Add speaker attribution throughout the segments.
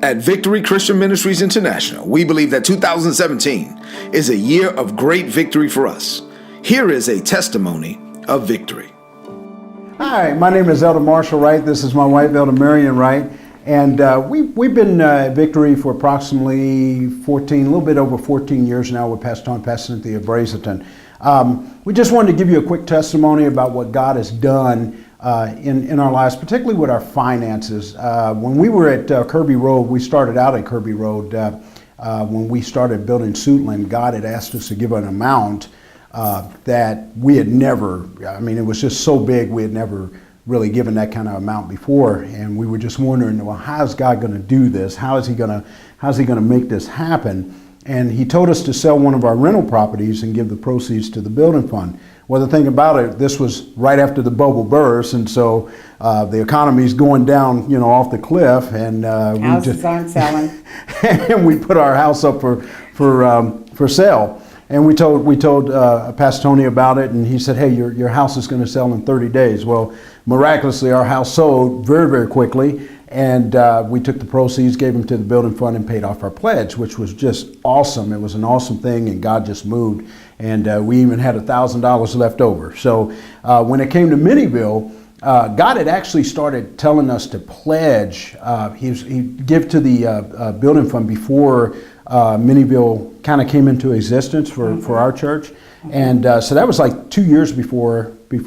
Speaker 1: At Victory Christian Ministries International, we believe that 2017 is a year of great victory for us. Here is a testimony of victory.
Speaker 2: Hi, my name is Elder Marshall Wright. This is my wife, Elder Marion Wright. And we've been at Victory for approximately a little bit over 14 years now with Pastor Tom and Pastor Cynthia Brazelton. We just wanted to give you a quick testimony about what God has done in our lives, particularly with our finances. When we were at Kirby Road, we started out at Kirby Road. When we started building Suitland, God had asked us to give an amount that we had never, it was just so big, we had never really given that kind of amount before. And we were just wondering, well, how's God going to do this? How's he going to make this happen? And he told us to sell one of our rental properties and give the proceeds to the building fund. Well, the thing about it, this was right after the bubble burst, and so the economy's going down, off the cliff, and
Speaker 3: houses aren't selling.
Speaker 2: And we put our house up for sale. And we told Pastor Tony about it, and he said, "Hey, your house is going to sell in 30 days." Well, miraculously, our house sold very, very quickly, and we took the proceeds, gave them to the building fund, and paid off our pledge, which was just awesome. It was an awesome thing, and God just moved, and we even had $1,000 left over. So when it came to Minnieville, God had actually started telling us to pledge. He'd give to the building fund before Minnieville kind of came into existence for our church. And so that was like 2 years before we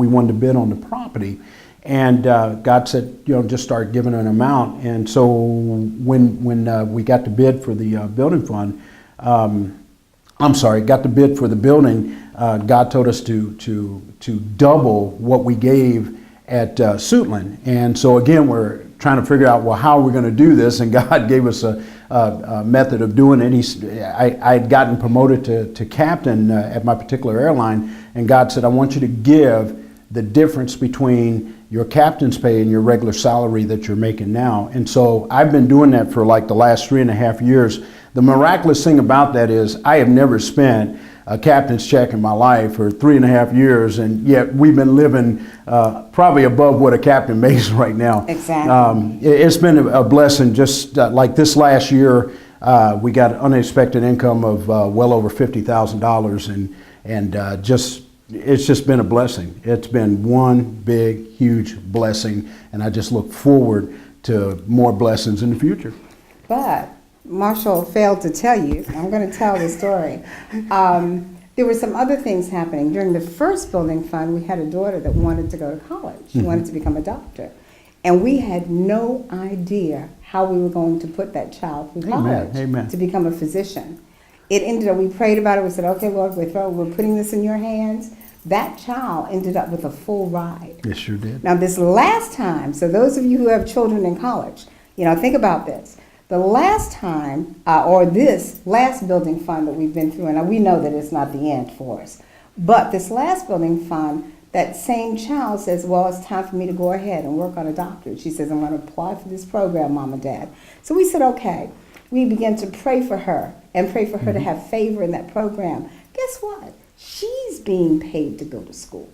Speaker 2: wanted to bid on the property. And God said, just start giving an amount. And so when we got to bid for the building fund, got to bid for the building, God told us to double what we gave at Suitland. And so again, we're trying to figure out, well, how are we going to do this? And God gave us a method of doing it. I had gotten promoted to captain at my particular airline, and God said, I want you to give the difference between your captain's pay and your regular salary that you're making now. And so I've been doing that for like the last 3.5 years. The miraculous thing about that is I have never spent a captain's check in my life for 3.5 years, and yet we've been living probably above what a captain makes right now.
Speaker 3: Exactly.
Speaker 2: It's been a blessing. Just like this last year, we got unexpected income of well over $50,000, and it's just been a blessing. It's been one big, huge blessing, and I just look forward to more blessings in the future.
Speaker 3: But Marshall failed to tell you, I'm going to tell the story. There were some other things happening. During the first building fund, we had a daughter that wanted to go to college. She wanted to become a doctor. And we had no idea how we were going to put that child through college to become a physician. It ended up, we prayed about it, we said, okay, Lord, we're putting this in your hands. That child ended up with a full ride.
Speaker 2: Yes, sure did.
Speaker 3: Now this last time, so those of you who have children in college, think about this. The last time, or this last building fund that we've been through, and we know that it's not the end for us, but this last building fund, that same child says, well, it's time for me to go ahead and work on a doctorate. She says, I'm going to apply for this program, Mom and Dad. So we said, okay. We began to pray for her and pray for her to have favor in that program. Guess what? She's being paid to go to school.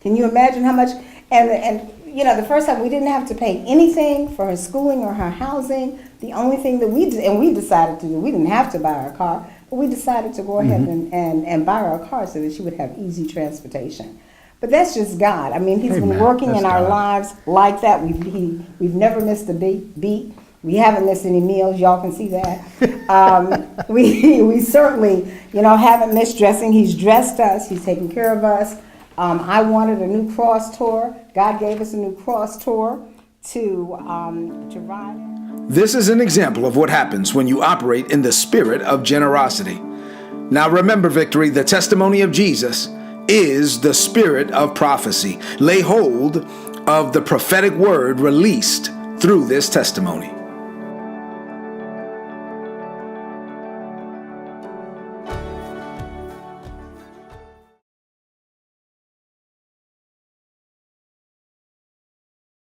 Speaker 3: Can you imagine how much? And the first time we didn't have to pay anything for her schooling or her housing. The only thing that we decided to do, we didn't have to buy her a car, but we decided to go ahead and buy her a car so that she would have easy transportation. But that's just God. He's been working in our lives like that. We've never missed a beat. We haven't missed any meals. Y'all can see that. We certainly, haven't missed dressing. He's dressed us. He's taken care of us. I wanted a new cross tour. God gave us a new cross tour to ride.
Speaker 1: This is an example of what happens when you operate in the spirit of generosity. Now remember, Victory, the testimony of Jesus is the spirit of prophecy. Lay hold of the prophetic word released through this testimony.